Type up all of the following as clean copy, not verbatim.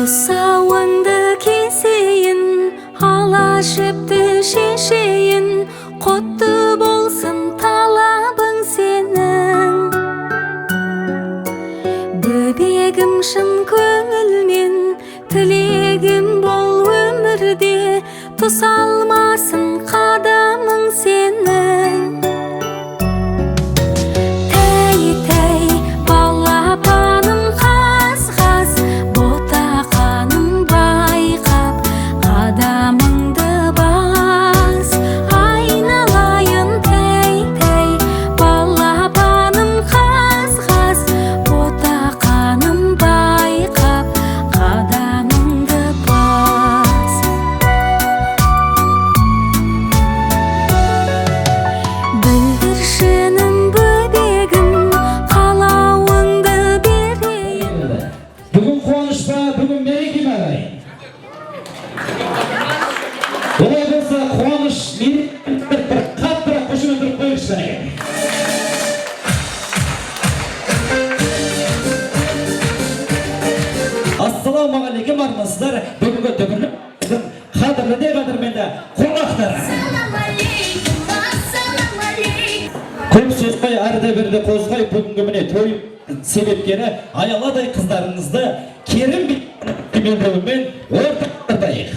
Tuzağındı keseyin, alaşıptı şişeyin, kutlu bolsun talabın senin. Böbegim şın köngülmen, tilegim bol ömürde, tusalmasın kadamın senin. Assalamualaikum armısızlar. Bugünkü tökürlük kadırlı de kadırmende konaklar. Көп сөзбай арда берді қозғай бүгінгі міне той себепкері аяладай қыздарыңызды керім беймендеуімен ортақтардайық.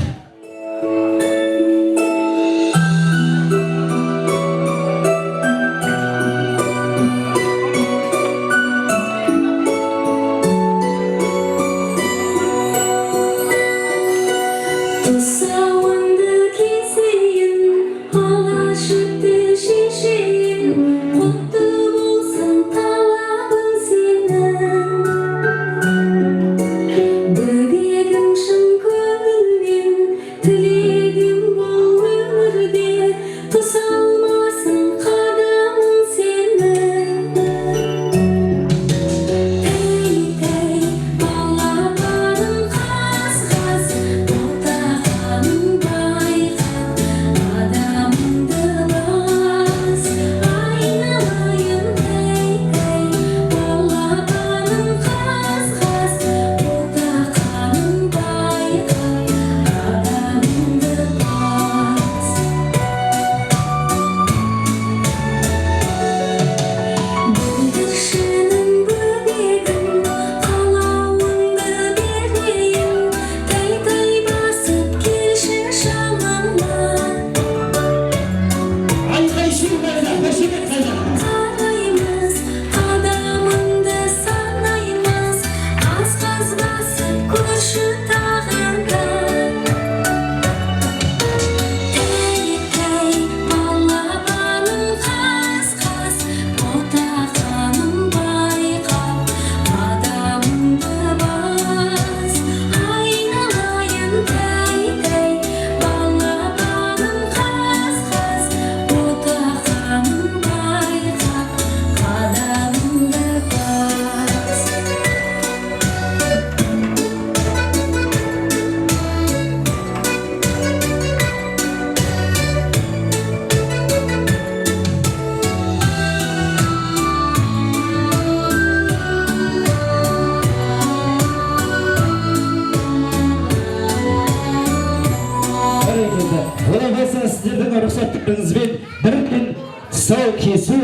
Sizlerden ruhsatlıklarınızbен bir gün тұсау кесу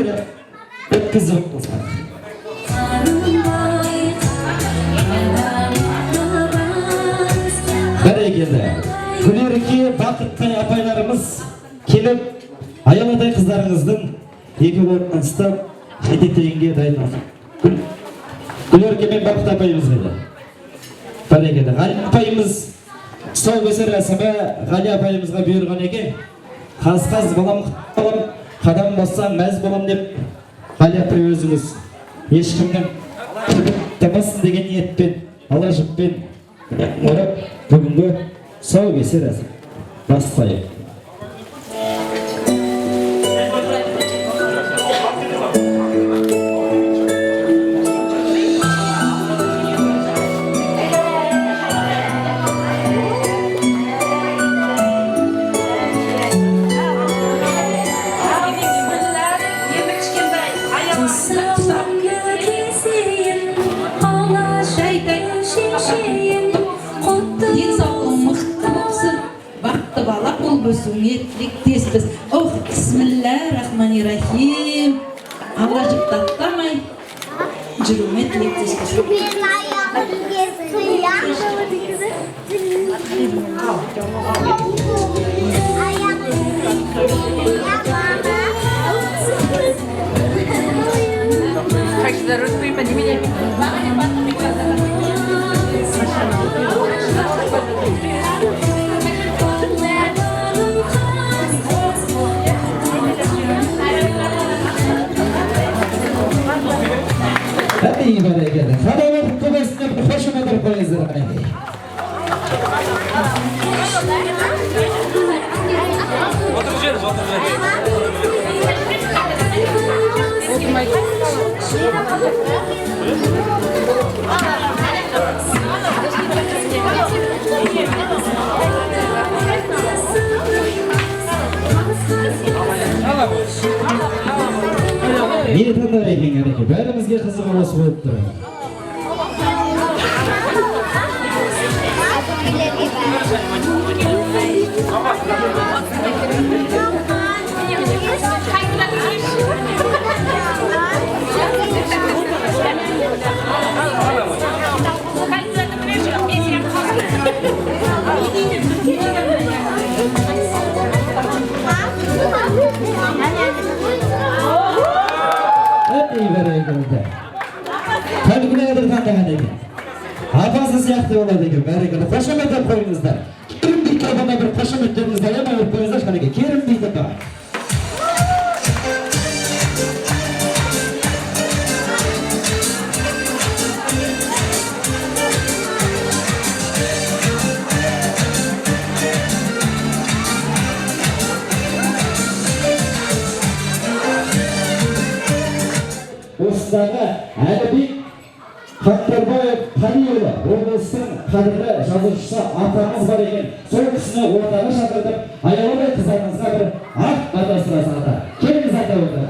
өткізіп отырмыз. Бәрекелді. Күлерке бақыттай апайларымыз келіп, аяладай қыздарыңыздың екі қолынан ұстап, жетектегенге дайындалды. Күлерке мен бақыт апайымыз келді. Бәрекелді. Ғали апайымыз тұсау кесу рәсімі Ғали апайымызға бұйырған екен. Қаз-қаз балам, қадам бассам мәз болам деп, Ғали апай өзіңіз ешкімнің табасын деген ниетпен, ала жіппен орап, бүгінгі тұсау кесу рәсімі бастайық. Sağ табысуыңе тілектеспіз. Бисмиллахир-рахманир-рахим. Алла жықтаттамай жүруіңе тілектеспіз. Hadi iyi böyle gelin. Hadi bakın kubesine bir hoşuma da koyuzlar. Oturacağız. Niye tanıdık ekan ki? Bärimizge qiziq olası bo'lib turadi. Kalbine tanıgan ekan. Apasi siyahtı bo'ladi ekan. Barakalla. Qo'shimcha qo'yingizlar. Kim mikrofona bir qo'shimchalarni ham olib qo'yingizlar. Qanaqa kerim deydi da. Osdaga Alibek Qattarboyev Qaliyev облыстың qadrli жазушысы атамыз бар ekan. Сол kishini o'rtaga chaqirib, ayol va qizlarimizga bir aq batosira saldi. Kelingizlar o'rtaga.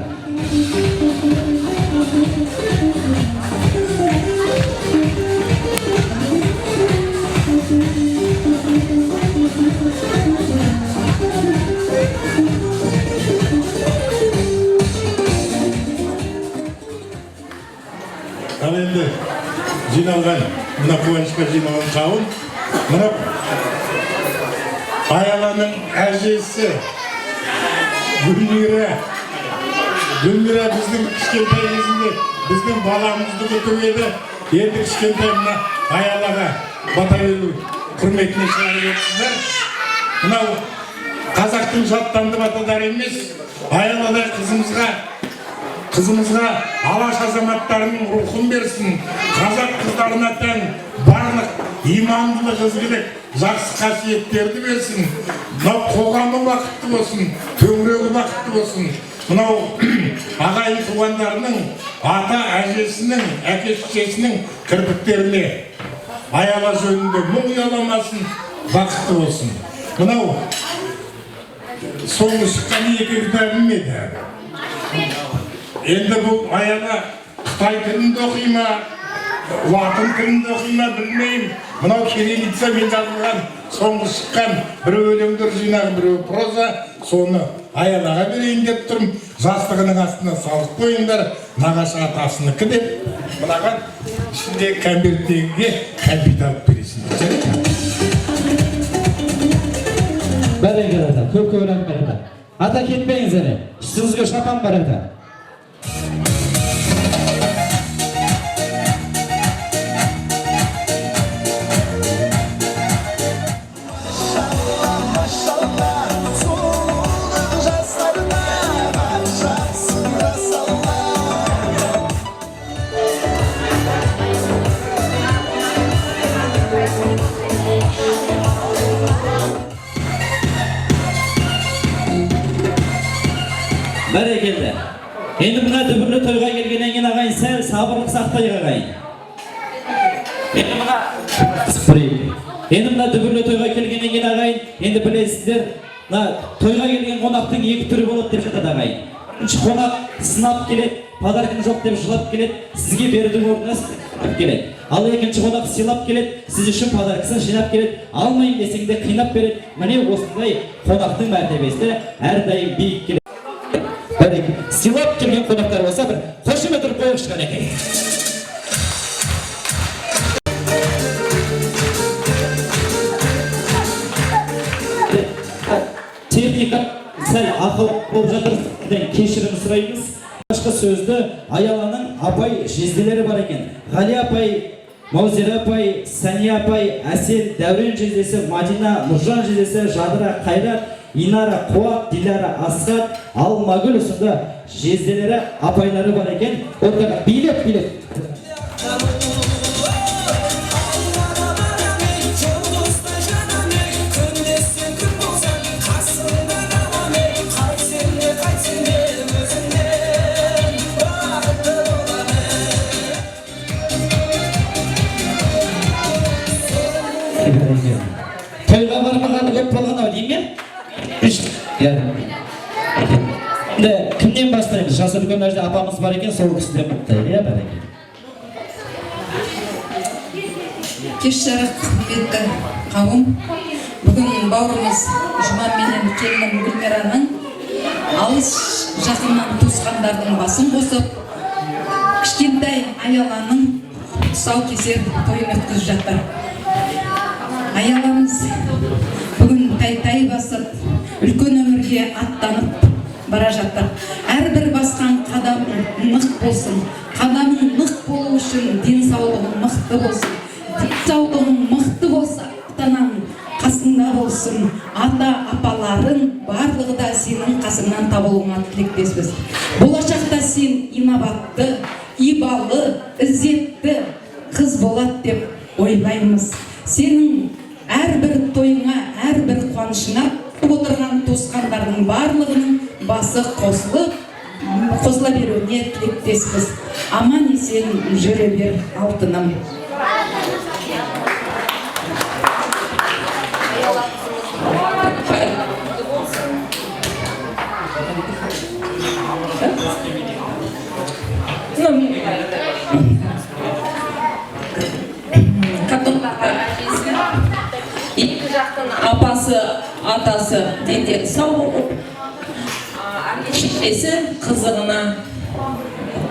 Endi jinogan mına quvonchga jinogan qavm mına Ayalaning ajisi Gülmira bizning kichkintoy kezinde bizning balamizni ko'tardi. Endi kichkintoy mına Ayalaga bataylı hurmatni chiqaryapsizlar. Mına Qozog'ning şatlandı batalar emas. Ayalada Kızımızga Alaş azamatlarının ruhun versin. Қазақ kızlarına tän barlık imandılık ızgılık жақсы қасиеттерді берсін. Мынау қоғамы бақытты болсын, төңірегі бақытты болсын. Мынау ағайын туғандарының, ата әжесінің, әке шешесінің кірпіктеріне аяла жөнінде мұң ұяламасын, бақытты болсын. Мынау соңғы шыққан екі кітабым еді. Енді бұл аяла Қытай тілінде оқи ма, латын тілінде оқи ма білмеймін. Мынау кириллица мен жазылған соңғы шыққан бір өлеңдер жинағы, бір проза, соны аялаға берейін деп тұрмын. Жастығының астына салып қойыңдар, нағашы атасынікі деп, мынаған ішінде конверттегіге капитал бересін. Бәрекелді ата, көп рахмет. Ата кетпеңіз әлі, үстіңізге шапан бар ата. Бәрекелді. Енді мына дүбірлі тойға келгеннен кейін ағайын сәл сабырлық сақтайық ағайын. Енді мына дүбірлі тойға келгеннен кейін ағайын, енді білесіздер, тойға келген қонақтың екі түрі болады деп жатады ағайын. Бірінші қонақ сынап келеді, подаркың жоқ деп жылап келеді, сізге берудің орнына тартып келеді. Ал екінші қонақ сыйлап келеді, сіз үшін подаркасын жинап келеді, алмайын десең де қинап береді. Міне осындай қонақтың мәртебесі әрдайым биік келеді. Бәрекелді. Сыйлап келген қонақтар болса, бір қошемет ұрып қойыңызшы қанекей. Техника сәл ақыл болып жатыр, кешірім сұраймыз. Алғашқы сөзді Аяланың апай жезделері бар екен. Ғали апай, Маузера апай, Сания апай, Әсел, Дәурен жездесі, Мадина, Нұржан жездесі, Жадыра, Қайрат, Инара, Қуат, Диляра, Асқат, Алмагүл ұсында жезделері апайлары бар екен. Ортаға билеп. Тойға бармағаны көп болған-ау деймін мен? Кімнен бастаймыз? Жасы үлкен әжде апамыз бар екен, сол кісіден мұқтайды, бәрекелді. Кеш жарық бетті қауым. Бүгін бауырымыз Жұман менен келінім Гүлмираның алыс жақыннан туысқандардың басын қосып, кішкентай Аяланың тұсаукесер тойын өткізіп жатыр. Аяламыз бүгін тай басып, үлкен өмірге аттанып бара жатыр. Әрбір басқан қадам мық болсын. Қадамың мық болу үшін денсаулығың мықты болсын. Денсаулығың мықты болса, ата-анаң қасыңда болсын. Ата-апаларың барлығы да сенің қасыңнан табылуыңа тілектеспіз. Болашақта сен инабатты, ибалы, ізетті қыз болады деп ойлаймыз. Сенің әрбір тойыңа, әрбір қуанышына отырған туысқандардың барлығының басы қосыла беруіне тілектеспіз. Аман есен жүре бер, алтыным. Апасы, атасы дендері сау болып, шешесі қызығына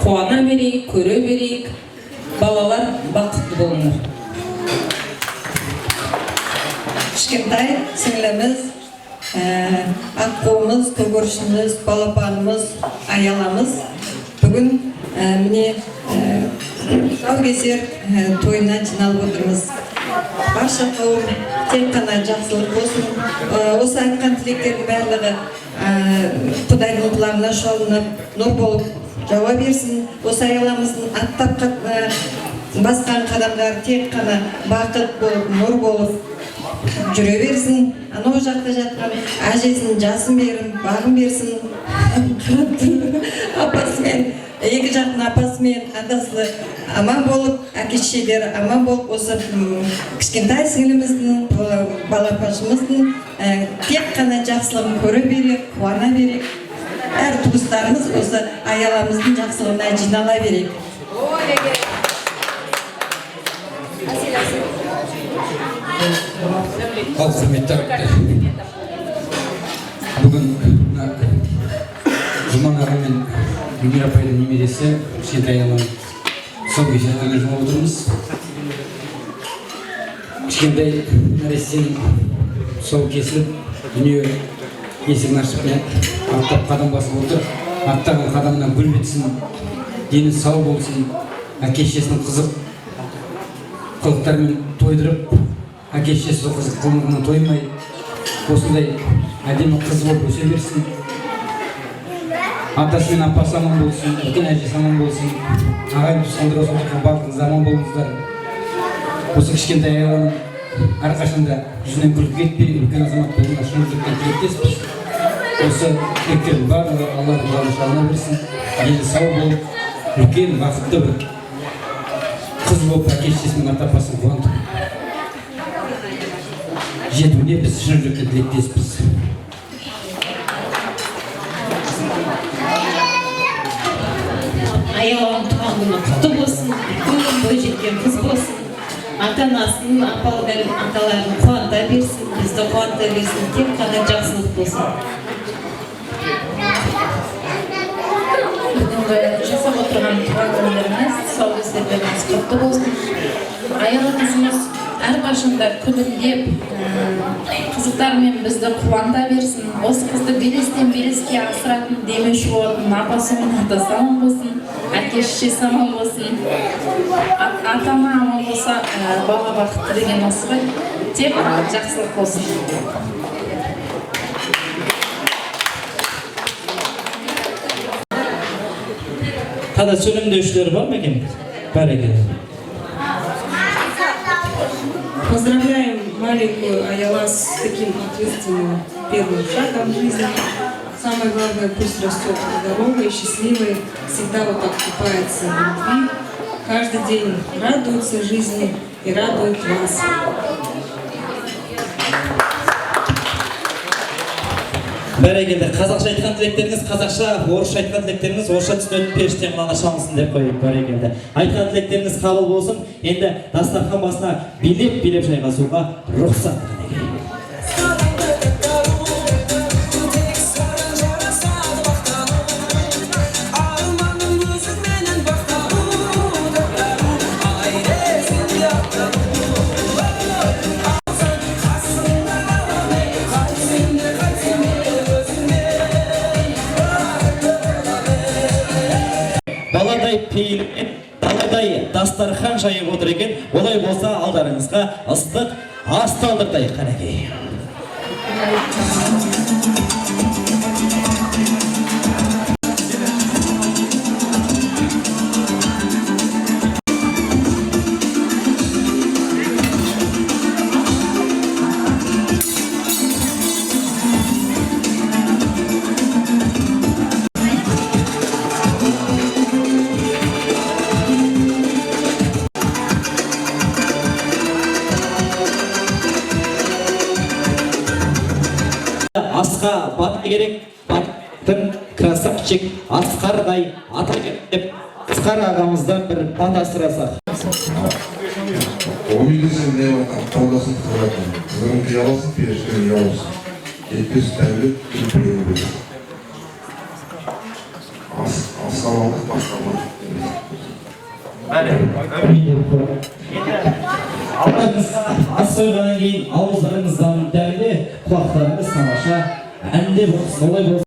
қуана берейік, көре берейік, балалар бақытты болыңдар. Кішкентай сіңліміз, аққуымыз, көгершініміз, балапанымыз, Аяламыз бүгін міне тұсаукесер тойына жиналып отырмыз. Барша қауым тек қана жақсылық болсын. Осы айтқан тілектердің барлығы Құдайдың құлағына шалынып, нұр болып жауа берсін. Осы Аяламыздың аттап басқан қадамдары тек қана бақыт болып, нұр болып жүре берсін. Анау жақта жатқан әжесінің жасын берін, бағын берсін. Апасымен, екі жақтың апасымен, атасы аман болып, әке-шешелері аман болып, осы кішкентай сіңліміздің, балапаншымыздың тек қана жақсылығын көре берейік, қуана берейік. Әр туыстарымыз осы Аяламыздың жақсылығына жинала берейік. Ал құрметті бүгін Жұман аға мен Гүлмира апайдың немересі кішкентай Аяланың тұсаукесер тойына жиналып отырмыз. Кішкентай нәрестенің тұсауы кесіліп, дүние есігін ашып аттап қадам басып отыр. Аттаған қадамынан гүл бітсін, дені сау болсын, әке-шешесінің қызық қылықтарымен тойдырып, әке-шешесі сол қызық қылығынан тоймай, осындай әдемі қыз болып өсе берсін. Атасы мен апасы аман болсын, үлкен әжесі аман болсын. Ағайын туысқандар осы отырған барлығыңыз аман болыңыздар. Осы кішкентай Аяланың әрқашанда жүзінен күлкі кетпей, үлкен азамат болуына шын жүректен тілектеспіз. Осы тілектердің барлығы Алланың құлағына шалына берсін. Дені сау болып, үлкен бақытты бір қыз болып әке-шешесінің ата-апасын қуантып жетуіне біз шын жүректен тілектеспіз. Аяланың туған күні құтты болсын, үлкен бойжеткен қыз болсын, ата-анасын, аталарын қуанта берсін, бізді қуанта берсін, тек қана жақсылық болсын. Бүгінгі жасап отырған туған күндеріңіз, тұсаукесерлеріңіз құтты болсын. Аяғыңызымыз әрқашанда күлімдеп, қызықтармен бізді қуанта берсін. Осы қызды белестен белеске асыратын демеуші болатын апасы мен атасы аман болсын, әке-шешесі аман болсын. Ата-ана аман болса, бала бақытты деген осы ғой. Тек жақсылық болсын. Тағы сөйлемдеушілер бар ма екен? Бәрекелді. Поздравляем маленькую Аяла с таким ответственным первым шагом в жизни. Самое главное, пусть растет здоровой, счастливой, всегда вот так купается в любви, каждый день радуется жизни и радует вас. Бәрекелді. Қазақша айтқан тілектеріңіз қазақша, орысша айтқан тілектеріңіз орысша түсінетін періштен ғана шалынсын деп қойып. Бәрекелді. Айтқан тілектеріңіз қабыл болсын. Енді дастархан басына билеп жайғасуға рұқсат. Баладай пейілмен, баладай дастархан жайып отыр екен. Олай болса алдарыңызға ыстық ас талдыртайық қанекей. Асқа бата керек, баттың красавчик Асқардай ата деп Асқар ағамыздан бір бата сұрасақ. Ой десем не қолдасын қылатын, қызының қияласын, періштен ұяласын. Етпес тәулік үлпілері бөлі. Асқалалық басқалар. Алдарыңызға ас қойғаннан кейін ауыздарыңыздан дәмді, құлақтарыңыз тамаша әнде болсын, олай болсын.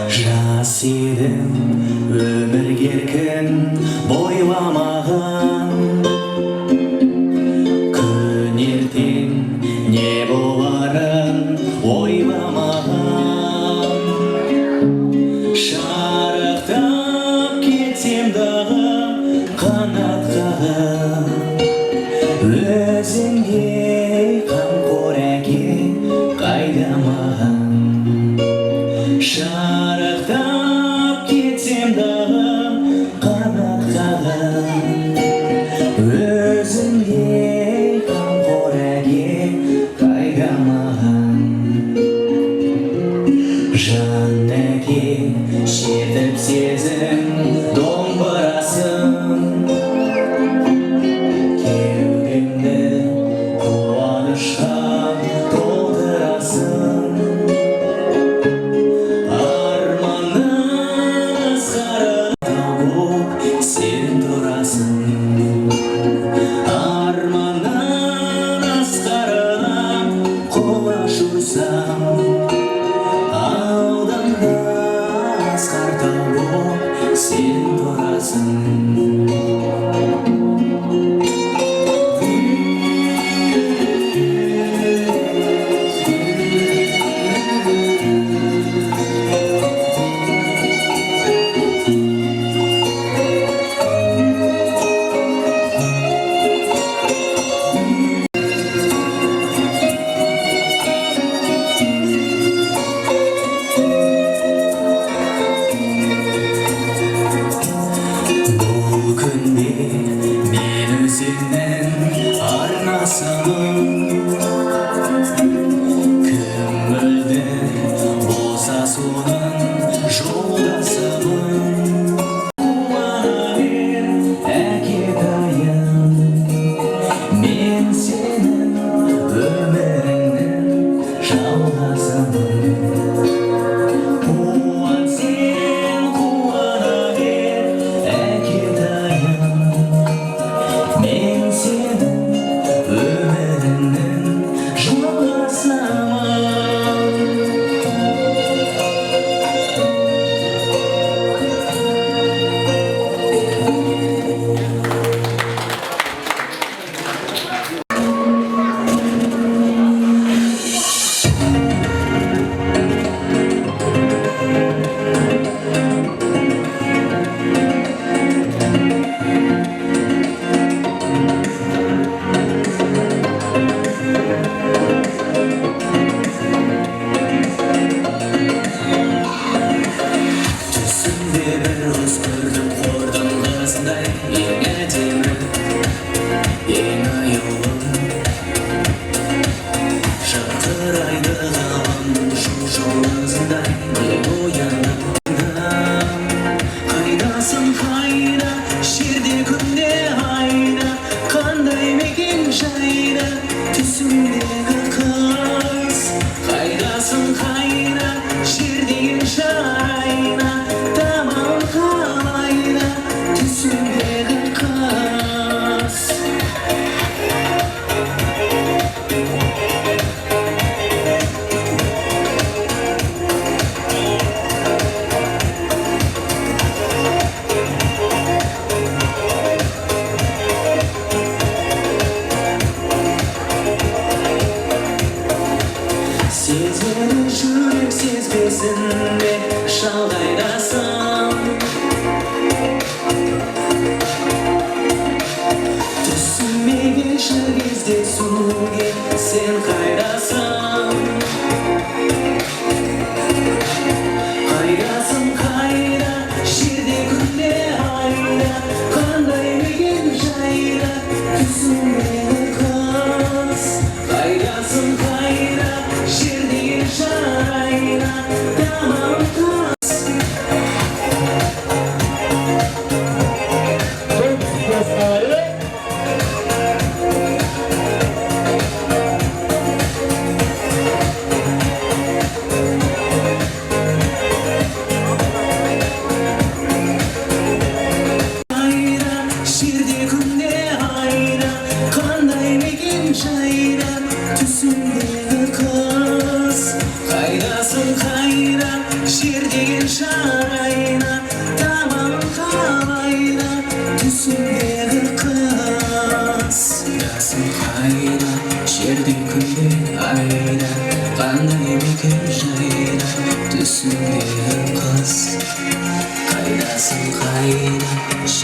Жас едім, өмір еркін бойламаған, күн ертең не боларын ойламаған. Шарықтап кетсем дағы қанат қағып, өзіңдей қамқор әке қайда маған. Шарықтап кетсем дағы қанат қағып, өзіңдей қамқор әке қайда маған. Жан әке шертіп сезім домбырасын, кеудемді қуанышқа толтырасың. Сен тұрасың, арманнан асқарынан құлаш ұрсам, алдымда асқар тау боп сен тұрасың.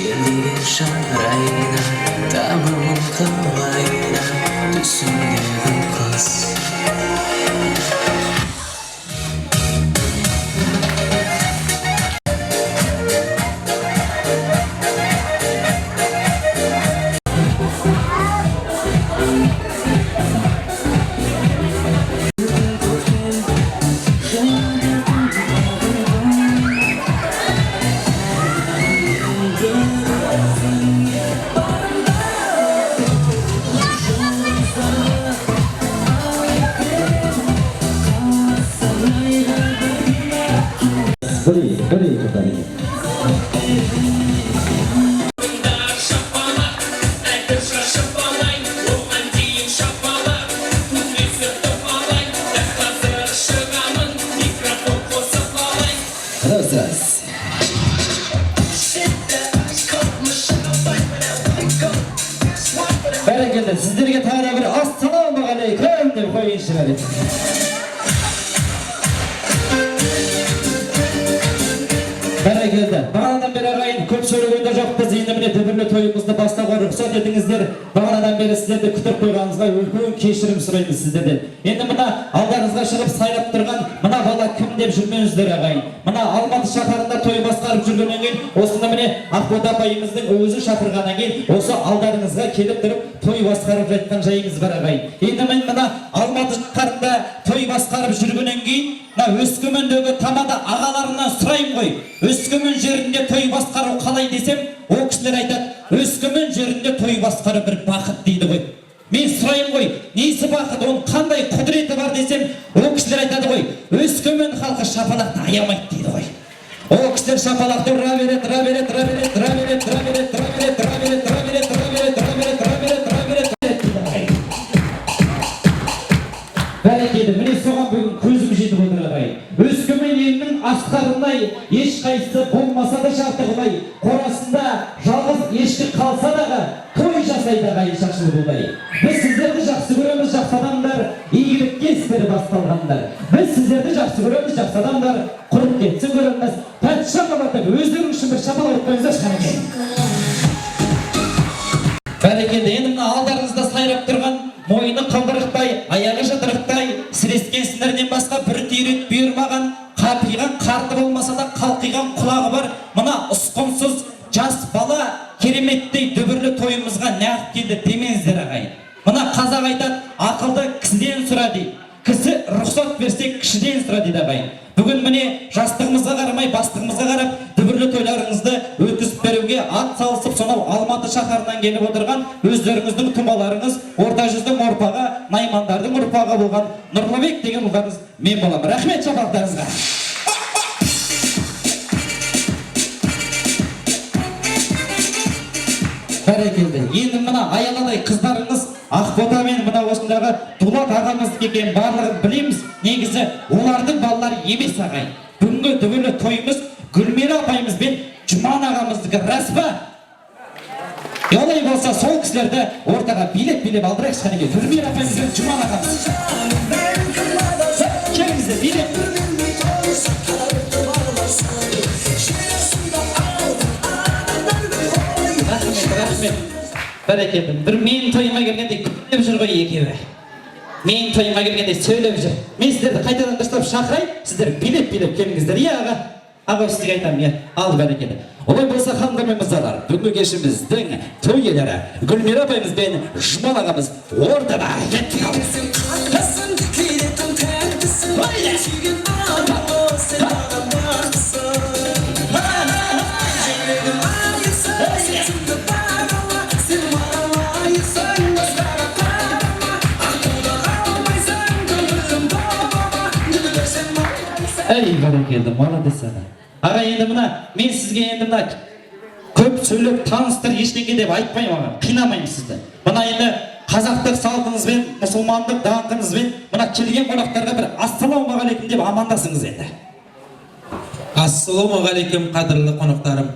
желдеген шарайына тамырмын қалайына түсіндегі қыз Beri kembali. Terus. Bereketli sizlerge tane bir assalamu aleyküm deb qo'yishinglar. Bereketli. Bağanadan beri arayın köp söylөгөндө жокпуз. Endi mine töbүрлө toyубузду баштауга уруксат этиңиздер. Bağanadan beri sizlerди күтүп койганыңызга үлкөн кечирим сурайбыз сиздерден. Endi мына алдарыңызга чыгып сайлап турган мына бала ким деп жүрмөңүздөр агайын. Мына Алматы шаарында той баскарып жүргөндөн кийин осунда міне Акбота апайымыздын өзү шакыргандан кийин осы алдарыңызга келип туруп той баскарып жаткан жайыңыз бар агайын. Endi мен мына Алматы шаарында той баскарып жүргөндөн кийин Өскөмөндөгү тамада агаларынан сурайм ғой. Өскөмөн жеринде той баскаруу калай десем, о кишилер айтат, Өскөмөн жеринде той баскаруу бир бакыт дейді ғой. Мен сурайм ғой, несі бакыт, onun кандай кудурети бар десем, о кишилер айтады ғой, Өскөмөн халкы шапалакты аямайт дейді ғой. О кишилер шапалакты ура берет, ура берет, ура берет, ура берет, ура берет, ура берет, ура берет, ура берет, ура берет, ура берет, ура берет, ура берет. Бәрекелді, міне соған бүгін көзім жетіп отыр ағайын. Өскөмөн елінің асқарындай, еш қайсысы болмаса да шартығылай, қорасында жалғыз ешкі қалса дағы, той жасайды ағайын шақшылы болдай. Біз сіздерді жақсы көреміз, жақсы адамдар, игілікке істері басталғандар. Біз сіздерді жақсы көреміз, жақсы адамдар, құрып кетсін көреміз. Пәтші қабатып, өздерің үшін бір шапал ұрып қойыңыздар шқанекен. Бәрекелді, енді мына алдарыңызда сайрап тұрған мойны қалдырықтай, аяғы жадырықтай, сірескенсіндерден басқа бір түйрек бұйырмаған, қапиған қарты болмаса да қалқиған құлағы бар, мына ұсқынсыз жас бала кереметтей дүбірлі тойымызға нәғып келді демеңіздер ағайын. Мына қазақ айтады, ақылды кісіден сұра дейді. Кісі рұқсат берсе кішіден сұра дейді ағайын. Бүгін міне жастығымызға қарамай, бастығымызға қарап, дүбірлі тойларыңызды өткізіп беруге ат салысып, сонау Алматы шаһарынан келіп отырған өздеріңіздің тұмаларыңыз, орта жүздің ұрпағы, Наймандардың ұрпағы болған Нұрлыбек деген ұлдарыңыз мен боламын. Рахмет шапақтарыңызға. Бәрекелді. Енді мына аяладай қыздарыңыз Ақбота мен мына осындағы Дулат ағамыз екен барлығын білеміз. Негізі олардың балалары емес ағайын. Бүгінгі дүбірлі тойымыз Гүлмира апайымыз бен Жұман ағамыздікі рас па? Олай болса сол кісілерді ортаға билеп алдырайық шқанеге. Гүлмира апайымыз бен Жұман ағамыз. Келіңіздер, билеп. Рахмет. Бәрекелді. Бір мен тойыма келгенде күліп жүр ғой екеуі. Мен тойыма келгенде сөйлеп жүр. Мен сіздерді қайтадан дұрыстап шақырайын, сіздер билеп келіңіздер. Иә аға. Аға сізге айтамын, иә. Ал бәрекелді. Олай болса ханымдар мен мырзалар, бүгінгі кешіміздің той иелері Гүлмира апайымыз бен Жұман ағамыз ортада. Ey бәрекелді, молодец ана. Аға енді мына, мен сізге енді мына көп сөйлеп таныстыр ештеңе деп айтпаймын аға, қинамаймын сізді. Мына енді қазақтық салтыңызбен, мұсылмандық даңқыңызбен мына келген қонақтарға бір ассалаумағалейкум деп амандасыңыз енді. Ассалаумағалейкум қадірлі қонақтарым.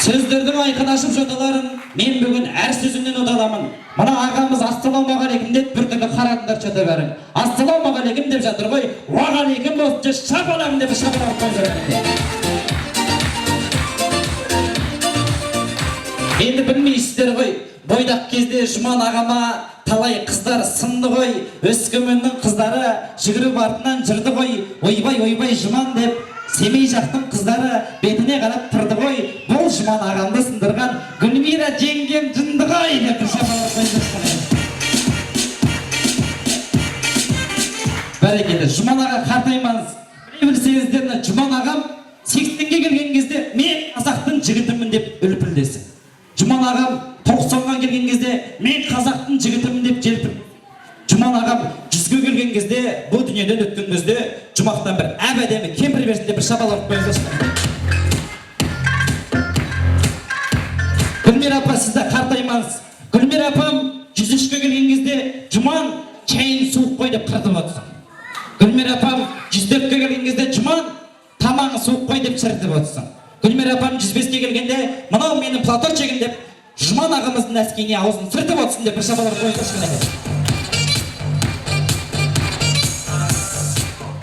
Сөздердің айқын ашып жоталарын мен бүгін әр сөзімнен ұдаламын. Мына ағамыз ассалаумағалейкум деп бір түрлі қарадыңдар жота бәрін. Ассалаумағалейкум деп жатыр ғой, уағалейкум болсын, шапалағым деп шапалағым қойып Енді білмейсіздер ғой, бойдақ кезде Жұман ағама талай қыздар сынды ғой, Өскеменнің қыздары жүгіріп артынан жүрді ғой, ойбай Жұман деп, Семей жақтың қыздары бетіне қарап тұрды ғой, бұл Жұман ағамды сындырған Гүлмира жеңгем жынды ғой деп бәрекелді. Жұман аға қартаймаңыз. Біле білсеңіздер, Жұман ағам 80-ге келген кезде мен қазақтың жігітімін деп үлпілдесін. Жұман ағам 90-ға келген кезде мен қазақтың жігітімін деп желпін. Жұман ағам 100-ге келген кезде, бұл дүниеден өткен кезде жұмақтан бір әбәдемі кемпір берсін деп бір шапал ұрып қойыңыздаршы. Гүлмира апа, сізді қартаймаңыз. Гүлмира апам 103-ге келген кезде Жұман чайын суық қой деп қыртып отырсын. Гүлмира апам 104-ге келген кезде Жұман тамағы суық қой деп шіртіп отырсын. Гүлмира апам 105-ге келгенде мынау менің платочегім деп Жұман ағамыздың әскейіне аузын сыртып отырсын деп бір шапал ұрып қойыңыздаршы.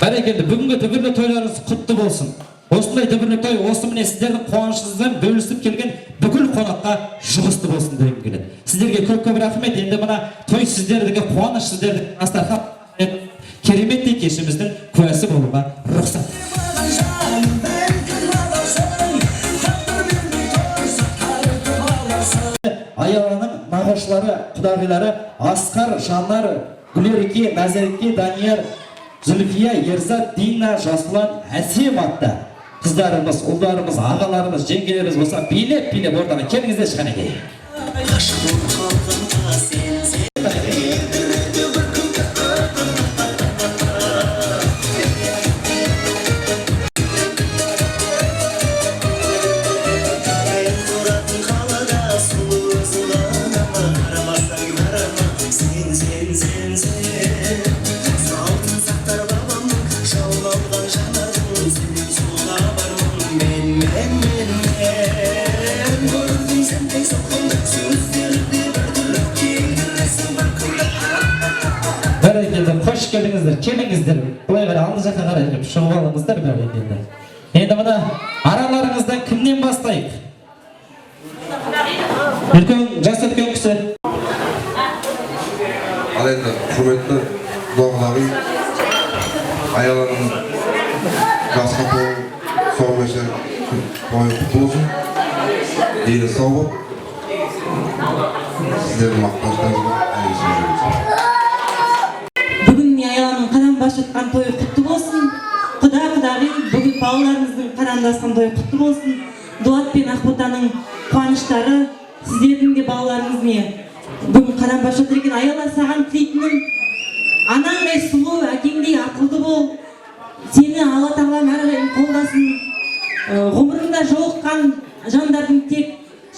Бәрекелді, бүгінгі дүбірлі тойларыңыз құтты болсын. Осындай дүбірлі той, осы міне сіздердің қуанышыңызбен бөлісіп келген бүкіл қонаққа жұғысты болсын дегім келеді. Сіздерге көп рахмет. Енді мына той сіздердегі қуаныш, сіздердің дастархан кереметтей кешіміздің куәсі болуға рұқсат. Аяланың нағашылары, құдағилары Асқар, Жанар, Гүлереке, Назереке, Данияр, Зүлфия, Ерзат, Дина, Жасұлан, Әсем атты қыздарымыз, ұлдарымыз, ағаларымыз, жеңгелеріміз болса билеп ортаға келіңіздер шықанеке. Қош келдіңіздер, келіңіздер. Бұлай қарай алды жаққа қарай жүріп шығып алыңыздар бәрекелді. Енді мына араларыңыздан кімнен бастайық? Жас үлкен кісі. Ал енді құрметті құдағаларым, аяланың жасқа толы соғымеше тойы құтты болсын. Дені сау болып, сіздердің мақтаныштарыңызға әйесін жүріңіз. Аяланың қадам басқан тойы құтты болсын. Құда-құдағи, бүгін балаларыңыздың қадамдасқан тойы құтты болсын. Дуат пен Ақботаның қуаныштары, сіздердің де балаларыңыз не? Бүгін қадам басып жатыр. Аяла, саған тілейтінім, анаңдай сұлу, әкеңдей ақылды бол. Сені Алла тағалам әрдайым қолдасын. Ғұмырыңда жолыққан жандардың тек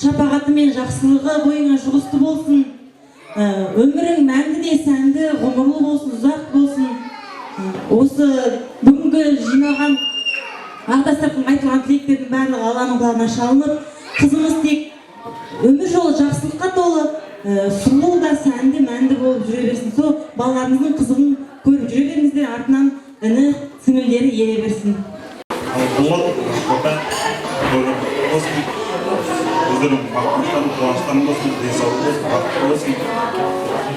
шапағаты мен жақсылығы бойыңа жұғысты болсын. Өмірің мәңгі де сәнді, ғұмырлы болсын, ұзақ болсын. Осы бүгінгі жиналған ағдастардың айтылған тілектердің барлығы Алланың құлағына шалынып, қызымыз тек өмір жолы жақсылыққа толы, сұлу да сәнді, мәнді болып жүре берсін. Сол балаларыңыздың қызығын көріп жүре беріңіздер, артынан іні сіңілдері ере берсін. Өздерің мақтаныштарың, қуаныштарың болсын, денсаулық болсын, бақытты болсын.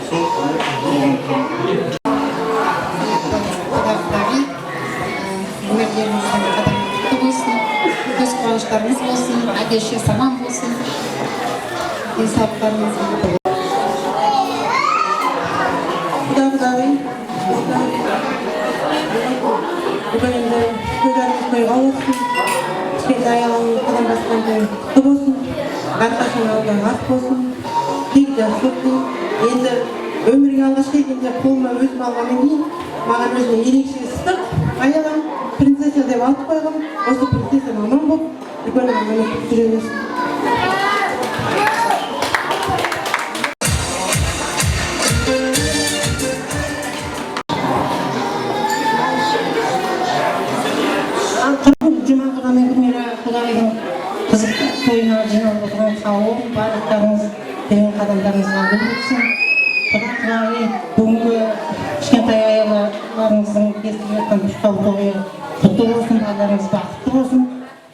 Сол өмірлеріңіздің қадамы құтты болсын, көз қуаныштарыңыз болсын, әке-шеше аман болсын, денсаулықтарыңыз болсын. Құда-құдағи, бүгін енді көзәріміз тойға olsun. Кішкентай аяланың қадам басқан тойы құтты болсын. Әрқашан алдан ақ болсын, тек жас болсын. Енді өмірге алғаш келгенде қолыма өзім алғаннан кейін маған өзіне ерекше ыстық. Аялам принцесса деп ат қойғым. Осы принцесса аман болып, үлкен аман жүре берсін. Жұман құда мен Гүлмира құдағидың қызық тойына жиналып отырған қауым, барлықтарыңыз терең қадамдарыңызға гүл болсын. Құда-құдағи бүгінгі кішкентай аяларыңыздың кесіп жатқан тұспал тойы құтты болсын, балаларыңыз бақытты болсын.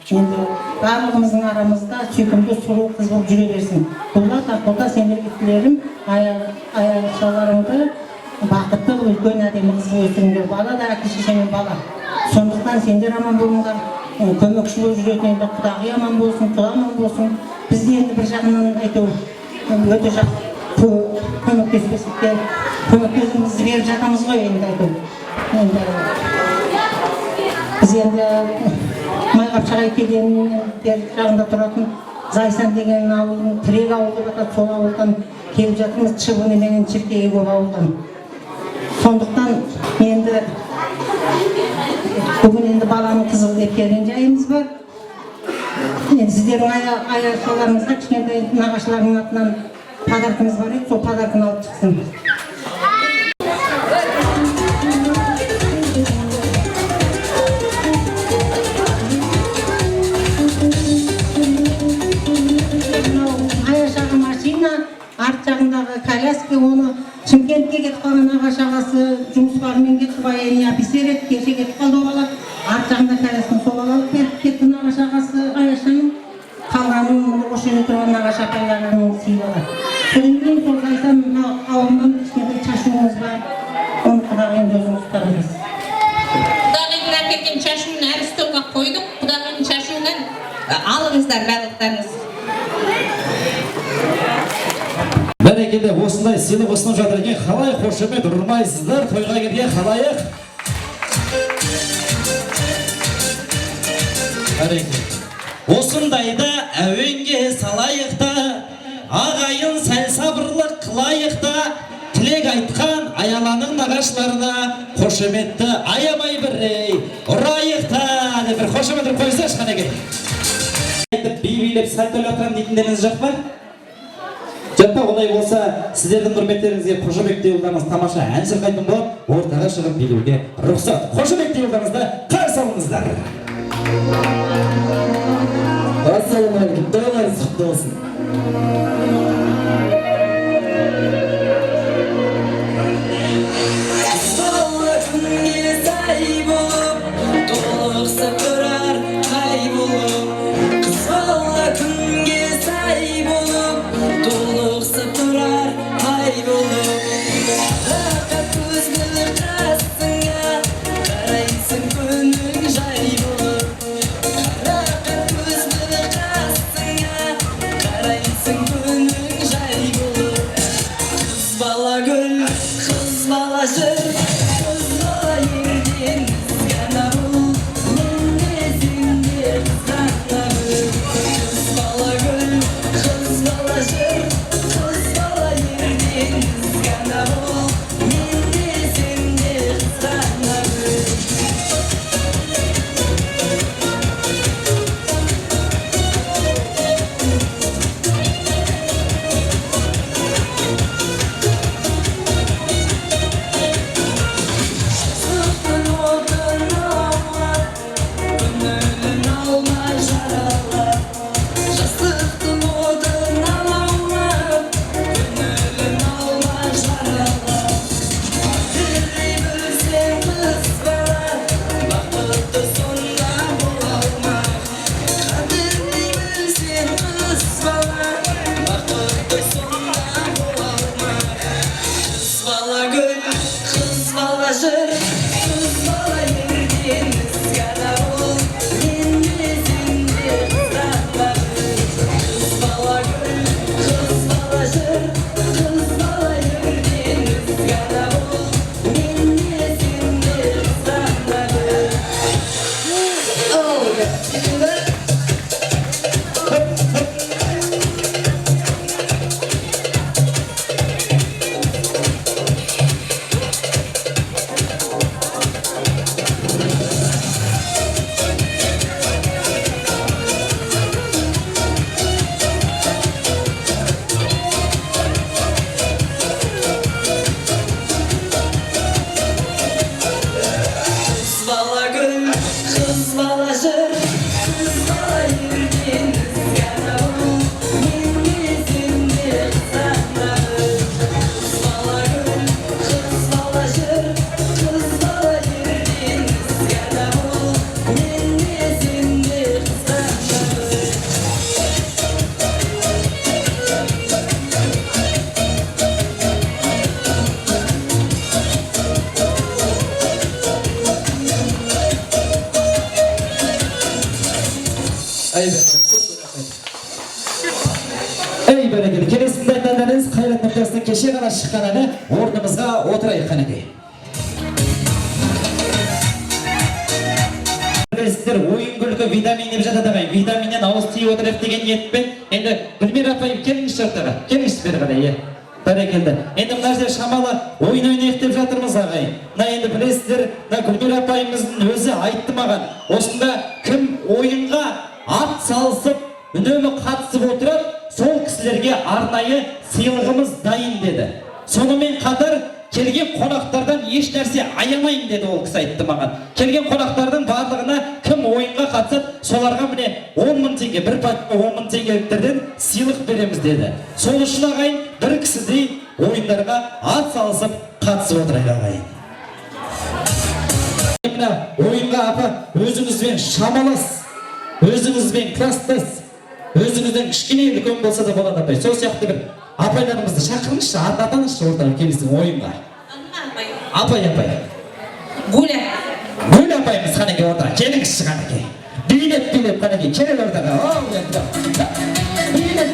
Енді барлығымыздың арамызда сүйкімді сұлу қыз болып жүре берсін. Дулат, Ақбота, сендерге тілерім аяшаларыңды бақытты, үлкен әдемі қыз өсіріңдер. Бала да әке шешемен бала. Сондықтан сендер аман болыңдар. Көмекші болып жүретін енді құдағи аман болсын, құда аман болсын. Біз де енді бір жағынан әйтеу өте жақсы көмектесіп көмектесімізді беріп жатамыз ғой енді әйтеу. Біз енді Майқапшағай кеденінің жағында тұратын Зайсан деген ауылдың Тірек ауылы деп атады, сол ауылдан келіп жатырмыз, Чыбыны менен Чиркеге көп ауылдан. Сондықтан енді бүгін енді баланың қызығы деп келген жайымыз бар. Енді сіздердің аяшаларыңызға кішкентай нағашылардың атынан подаркымыз бар еді, сол подаркын алып шықсын. Аяшағы машина, арт жағындағы коляска, оны Шымкентке кетіп қалған ағаш ағасы жұмысбарымен кетіп, военный офицер еді, кеше кетіп қалды ол бала. Арт жағында колясканы сол алып беріп кетті ағаш ағасы Аяшаның. Қалғанын осы жерде тұрған ағаш апайларының сыйлығы. Содан кейін сол Зайсан ауылынан кішкентай шашуымыз бар. Оны құдағиым өзіңіз ұстадыңыз. Құдағиым әкелген шашуын әр столға қойдық. Құдағиым шашуынан алыңыздар барлықтарыңыз. Бәрекелді, осындай сыйлық ұсынып жатыр екен. Қалай қошемет ұрмайсыздар, тойға келген қалайық. Бәрекелді. Осындайда әуенге салайықта, ағайын сәл сабырлық қылайықта, тілек айтқан аяланың нағашыларына қошеметті аямай біррей ұрайықта деп бір қошемет ұрып қойса шанеге. Би-билеп сәл тойлатырам дейтіндеріңіз жоқ па? Жоқ па, олай болса сіздердің құрметтеріңізге Қожабекте ұлдарыңыз тамаша ән шырқайтын болып, ортаға шығып билеуге рұқсат. Қожабекте ұлдарыңызды қарсы алыңыздар. Ассалаумағалейкум, тойларыңыз құтты болсын. Бала күнге сай болып, толықсып тұрар ай болып. Қыз бала күнге сай болып, толықсып тұрар ай болып. Рақат көзді қасыңа, қарайсың көңіл жай болып. Рақат көзді Ей бәрекелді, келесінде айтқандарыңыз Қайрат Нұртастың кеше ғана шыққан әні орнымызға отырайық қанекей. Білесіздер, ойын күлкі витамин деп жатады ғой. Витаминнен ауыз тиіп отырайық деген ниетпен. Енді Гүлмира апайым келіңіз жақтаға. Келіңіз бері қарай. Бәрекелді. Енді мына жерде шамалы ойын ойнайық деп жатырмыз ағай. Мына енді білесіздер, Гүлмира апайымыздың өзі айтты маған. Осында кім ойынға ат салысып, үнемі қатысып отырып, сол кісілерге арнайы сыйлығымыз дайын деді. Сонымен қатар келген қонақтардан еш нәрсе аямайын деді ол кісі айтты маған. Келген қонақтардың барлығына кім ойынға қатысып, соларға міне 10 мың теңге, бір пакетке 10 мың теңгеліктерден сыйлық береміз деді. Сол үшін ағайын бір кісідей ойындарға ат салысып қатысып отырайық ағайын. Мына ойынға апа өзіңізбен шамалас, өзіңізбен класстас, өзіңізден кішкене үлкен болса да болады апай. Сол сияқты бір апайларымызды шақырыңызшы, атаңызшы ортаға келесің ойынға. Апай. Гуля. Гуля апайымыз қанекей ортаға. Келіңізші қанекей. Билеп қанекей. Келел ортаға. Билеп.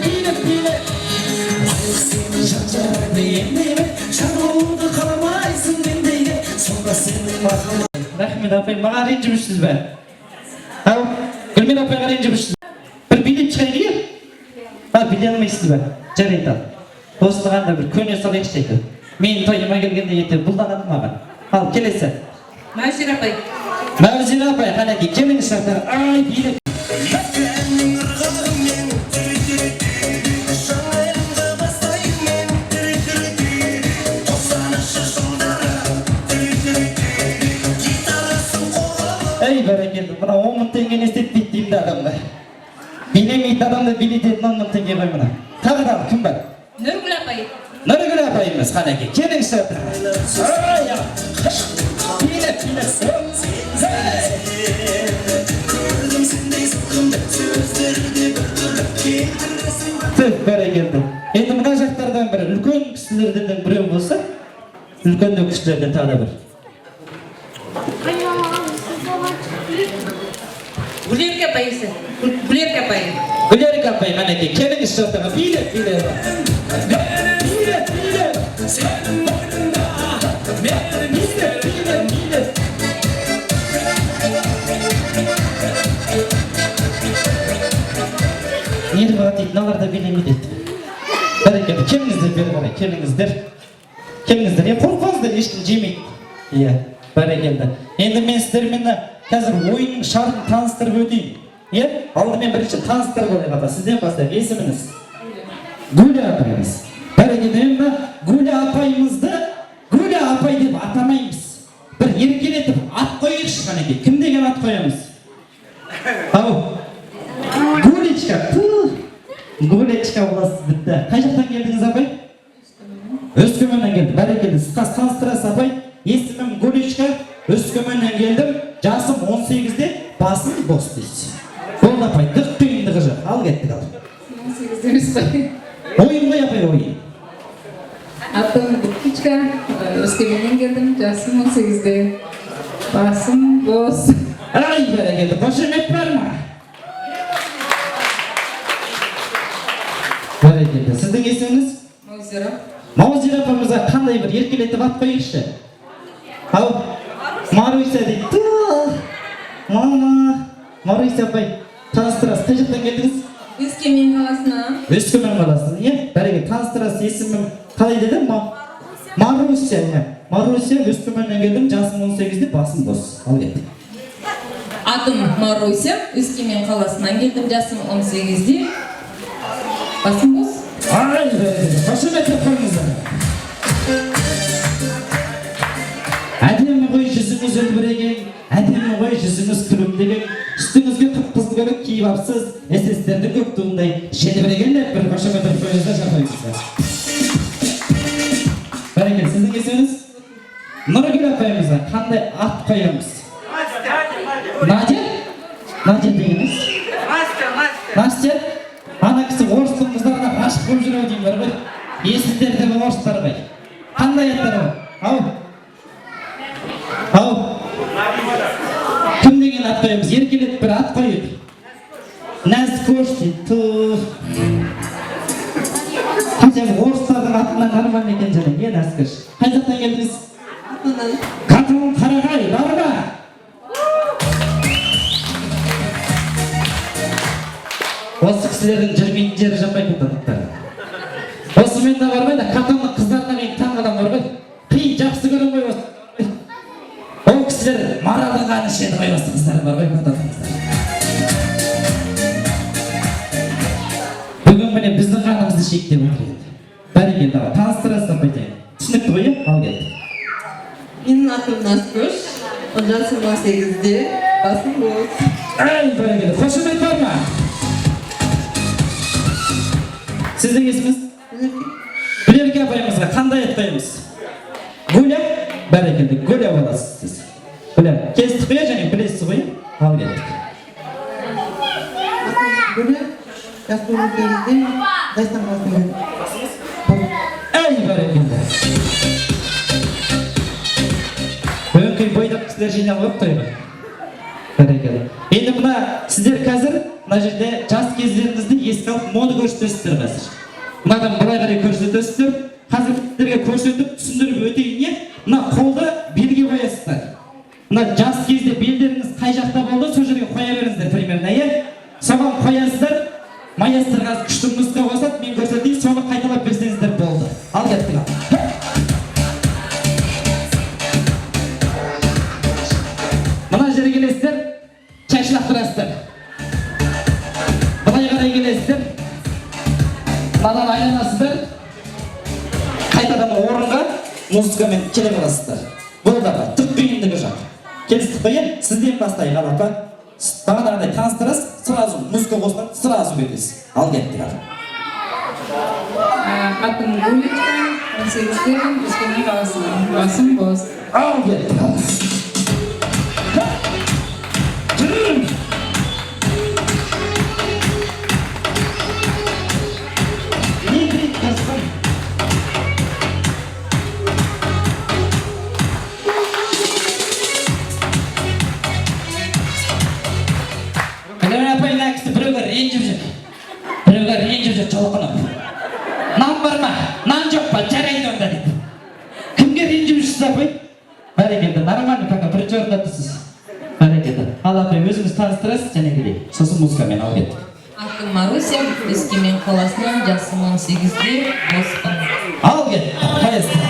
Сені жан-жарыңды емдеймін, жаңылуды қаламайсың мендейді, сонда сенің мақалың. Рахмет апай, маған ренжімішсіз бе? Ау, Гүлмира апайға ренжімішсіз. Бір билеп шығайын е? Биле алмайсыз бе? Жарайды ал. Осылығанда бір көне салайықшы екен. Мен тойыма келгенде ете бұлданады маған. Ал, келесі. Мәузира апай. Мәузира апай, қанекей, келіңіз шақтар. Ай, билеп. Ей, бәрекелді, мына 10 мың теңгені істетпейді деймді адамға. Билемейді адамды билететін 10 мың теңге ғой мына. Тағы да кім бар? Нұргүл апай. Нұргүл апайымыз қанекей. Келіңіз шақтар. Билеп. Бәрекелді. Енді мына жақтардан бір үлкен кісілерден біреу болса, үлкен кісілерден тағы бір. Гүлерке апайсы. Гүлерке апай. Гүлерке апай қанекей. Келіңіз жақтаға. Билеп. Нері баға дейді, наларда билемей дейді. Бәрекелді, келіңіздер бері қарай, келіңіздер. Қорқыңыздар, ешкім жемейді. Бәрекелді. Енді мен сіздермен қазір ойынның шартын таныстырып өтейін. Алдымен бірінші таныстырып олайық апа. Сізден бастайық, есіміңіз? Гуля апайымыз. Бәрекелді, Гуля апайымызды Гуля апай деп атамаймыз. Бір еркелетіп ат қойықшы қанекей. Кім деген ат қоямыз? Ау, Гулечка. Гулечка боласыз бітті. Қай жақтан келдіңіз апай? Өскеменнен келді. Бәрекелді, сіз таныстырасыз апай. Есімім Гулечка, Өскеменнен келдім. Жасым 18-де, басым бос дейсіз. Болды апай, дық түйіндігі жоқ. Ал кеттік ал. 18 емес қой. Ойын ғой апай, ойын. Атым Гулечка, Өскеменнен келдім. Жасым 18-де, басым бос. Ай, бәрекелді, қошемет бар ма? Бәрекелді, сіздің есіміңіз? Маузира. Маузира апамызға қандай бір еркелетіп ат қойықшы? Ау, Маруся дейді. Мама, Маруся апай, таныстырасыз, қай жақтан келдіңіз? Өскемен қаласынан. Өскемен қаласынан, бәрекелді, таныстырасыз, есімім қалай деді? Маруся, Маруся, Өскеменнен келдім, жасым 18-де, басым бос. Ал кеттік. Атым Маруся, Өскемен қаласынан келдім, жасым 18-де, басым бос. Ай, қошемет қойыңыздар. Әдемі ғой жүзіңіз үлбіреген, әдемі ғой жүзіңіз күлімдеген, үстіңізге қып-қызыл көйлек киіп апсыз, СССР-ді көк туындай желбіреген деп бір қошемет қойыңыздар шақырыңыздар. Бәрекелді, сіздің есіміңіз? Нұргүл апайымызға қандай ат қоямыз? Надя? Надя дегеніз? Настя? Ана кісі орыстың қыздарына ғашық болып жүру дейін бар ғой. Есіздердегі орыстар ғой. Қандай аттар ғой? Ау? Кім деген ат қойымыз? Еркелетіп бір ат қойып. нәзік көш дейді. Қанша орыстардың атынан нормально екен және, не нәзік көш. Қай жақтан келдіңіз? Катон Қарағай, бар ма? Осы кісілердің жүрмейтін жері жаппайтын танықтар. Осымен де бармайды, Катонның қыздарына мен таң адам бар ғой. Қиын жақсы көрім ғой осы. Ол кісілер маралдың қаны ішеді ғой осы қыздар бар ғой, Катонның қыздар. Бүгін міне біздің қанымызды шектеп отыр енді. Бәрекелді, таныстырасың байтайын. Түсінікті ғой, ал келді. Менің атым Назкөш, жасым 18-де, басым бос. Ай, бәрекелді, қошемет бар ма? Сіздің есіміз? Гүлерге апайымызға қандай ет қойымыз? Гүля? Бәрекелді, Гүля боласыз сіз. Гүля, кестік қоя және білесіз ғой? Ал келдік. Гүля, жас болу кезінде, жайсан басым. Ай, бәрекелді. Өңкей бойдақ кісілер жинап өп тойға. Бәрекелді. Енді мұна сіздер қазір мына жерде жас кездеріңізді еске алып моды көрсетесіздер қазір. Мынадан былай қарай көрсетесіздер. Қазір сіздерге көрсетіп түсіндіріп өтейін. Мына қолды белге қоясыздар. Мына жас кезде белдеріңіз қай жақта болды, сол жерге қоя беріңіздер примерно, соған қоясыздар. Маэстро қазір күшті нұсқа қосады, мен көрсетейін, соны қайталап берсеңіздер болды. Ал кеттік ал. Мына жерге келесіздер, шаш лақтырасыздар. Былай қарай келесіздер, мынадан айланасыздар, қайтадан орынға музыкамен келе қаласыздар. Болды апа, түк қиындығы жоқ. Келістік қой, сізден бастайық ал апа. Бағанағыдай таныстырасыз, сразу музыка қосылып, сразу кетесіз. Ал кеттік ал. Атым Гулечка, 18-демін, Өскемен қаласынан, басым бос. Ал кеттік ал. Біреуге ренжіп жүр жолқынып. Нан бар ма? Нан жоқ па? Жарайды онда дейді. Кімге ренжіп жүрсіз апай? Бәрекелді, нормально пока бірінші орында тұрсыз. Бәрекелді. Ал апай өзіңіз таныстырасыз және келейік. Сосын музыкамен ал кеттік. Атым Маруся, Өскемен қаласынан, жасым 18-де, боспын. Ал кеттік. Маэстро.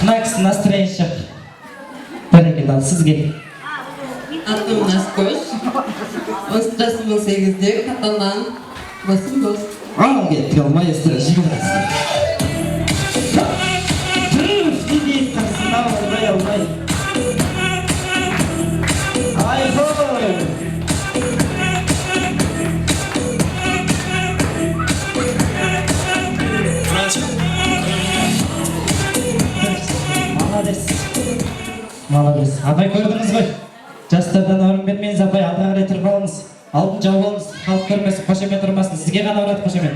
Макс, настроение шық. Бәрекелді, ал сізге. Атым Назкөш, жасым 18-де, Катоннан, басым бос. Ал кеттік ал, маэстро, жібересіз. Молодец. Апай көрдіңіз ғой? Жастардан орын бермеңіз, апай алға қарай тұрып алыңыз. Алдын жауып алыңыз, халық көрмесін, қошемет тұрмасын. Сізге ғана ұрады қошемет.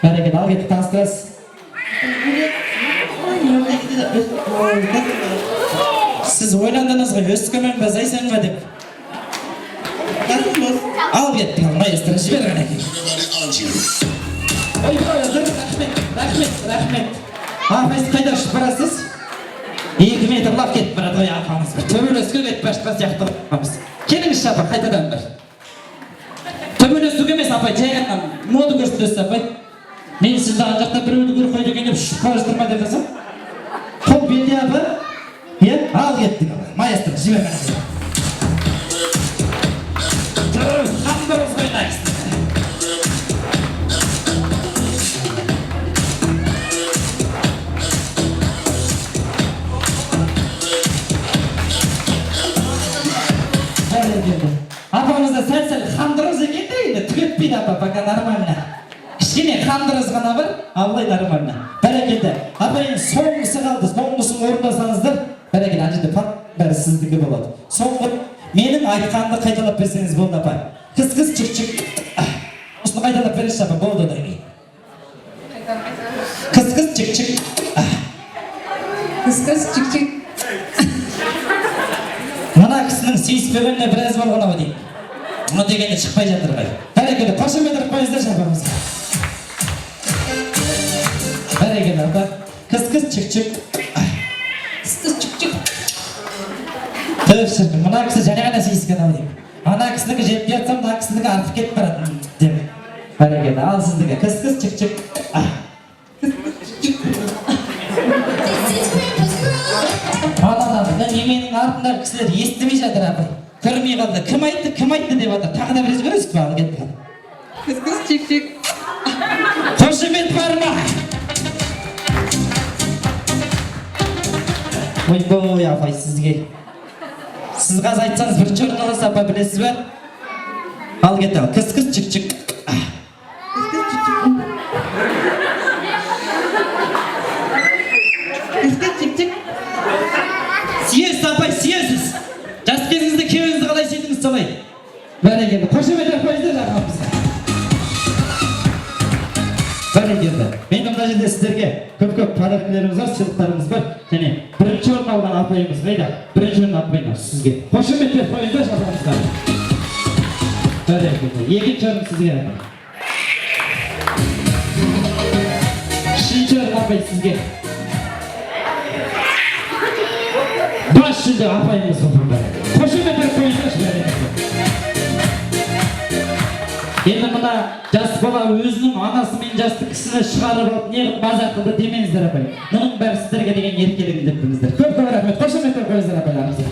Бәрекелді, ал кеттік таныстырасыз. Сіз ойландыңыз ғой, Өскемен бе, Зайсан ба деп. Ал кеттік, ал маэстро, жібер ғана екен. Ой, рахмет. Апай, қайда ұшып барасыз? 2 метр лап кетіп барады ғой апамыз. Төбелеске кетіп бара жатқан сияқты апамыз. Келіңізші апа, қайтадан бір. Төбелесуге емес апай, жай ғана моды көрсетесіз апай. Мен сізді ана жақта біреуді көріп қойды екен деп ұшып бара жатырма деп жазам. Қол белде апа. Ал кеттік апа. Маэстро, жібер ғана. Қамдырыз қойнайсыз. Апамызда сәл-сәл қандырыз екен де енді түгетпейді апа, пока нормально. Кішкене қандырыз ғана бар, аллай нормально. Бәрекелді. апайым соңғысы қалды, соңғысын орындасаңыздар, бәрекелді, ана жерде пап бәрі сіздікі болады. Соңғы менің айтқанымды қайталап берсеңіз болды апай. Қыз чик-чик. Осыны қайталап беріңізші апай, болды одан кейін. Қыз чик-чик. Қыз чик-чик. Мына кісінің сейіспегеніне біраз болған-ау деймін. Мұны дегенде шықпай жатыр ғой. Бәрекелді, қошемет ұрып қойыңыздар шапамызға. Бәрекелді апа. Қыз чик-чик. Қыз чик-чик. Түп шіркін, мына кісі және ғана сейіскен-ау деймін. Ана кісінікі жетіп жатсам, мына кісінікі артып кетіп барады деп. Бәрекелді, ал сіздікі. Қыз чик-чик. Неменің артындағы кісілер естімей жатыр апай. Көрмей қалды. Кім айтты деп жатыр. Тағы да біраз көресік па? Ал кетті. Қыз чик-чик. Қошемет бар ма? Ойбой апай сізге. Сіз қазір айтсаңыз бірінші орын аласыз апай, білесіз бе? Ал кетті. Қыз чик-чик. Сиесіз апай, сиесіз. Жас кезіңізде күйеуіңізді қалай сүйдіңіз солай? Бәрекелді, қошемет апайыздар жағамызға. Бәрекелді. Мен мына жерде сіздерге көп подаркаларымыз бар, сыйлықтарымыз бар. Және бірінші орын алған апайымыз қайда? Бірінші орын апайымыз сізге. Қошемет апайыздар жағамызға. Бәрекелді. Екінші орын сізге апай. Үшінші орын апай сізге. Бас жүлде апайымыз қылғанда. Қошемет қойыңыздаршы бәрекелді. Енді мына жас бала өзінің анасы мен жасты кісіні шығарып алып, неғып мазақ қылды демеңіздер апай. Мұның бәрі сіздерге деген еркелігін деп біліңіздер. Көп рахмет. Қошемет қойыңыздар апайларымызға.